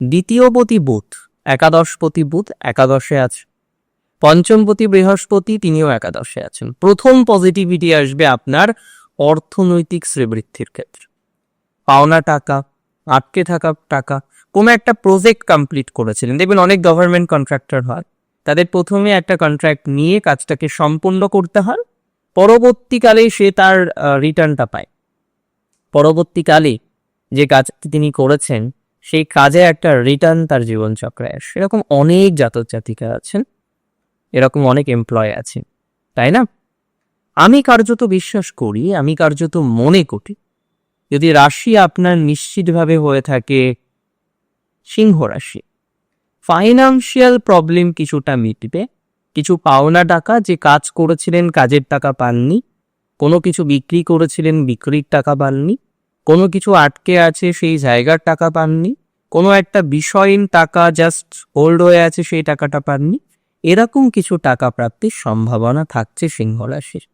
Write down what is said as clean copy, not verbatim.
দ্বিতীয়পতি বুধ, একাদশপতি বুধ একাদশে আছে। পঞ্চমপতি বৃহস্পতি, তিনিও একাদশে আছেন। প্রথম পজিটিভিটি আসবে আপনার অর্থনৈতিক শ্রীবৃদ্ধির ক্ষেত্রে। পাওনা টাকা, আটকে থাকা টাকা, কোনো একটা প্রজেক্ট কমপ্লিট করেছিলেন, দেখবেন অনেক গভর্নমেন্ট কন্ট্রাক্টর হয়, তাদের প্রথমে একটা কন্ট্রাক্ট নিয়ে কাজটাকে সম্পূর্ণ করতে হয়, পরবর্তীকালে সে তার রিটার্নটা পায়। পরবর্তীকালে যে কাজটি তিনি করেছেন সেই কাজে একটা রিটার্ন তার জীবনচক্রে আসে। এরকম অনেক জাতক জাতিকা আছেন, এরকম অনেক এমপ্লয় আছেন, তাই না? আমি কার্যত বিশ্বাস করি, আমি কার্যত মনে করি, যদি রাশি আপনার নিশ্চিতভাবে হয়ে থাকে সিংহ রাশি, ফাইন্যান্সিয়াল প্রবলেম কিছুটা মিটবে। কিছু পাওনা টাকা, যে কাজ করেছিলেন কাজের টাকা পাননি, কোনো কিছু বিক্রি করেছিলেন বিক্রির টাকা পাননি, কোনো কিছু আটকে আছে সেই জায়গার টাকা পাননি, কোনো একটা বিষয়ীন টাকা জাস্ট হোল্ড হয়ে আছে সেই টাকাটা পাননি, এরকম কিছু টাকা প্রাপ্তির সম্ভাবনা থাকছে সিংহ রাশির।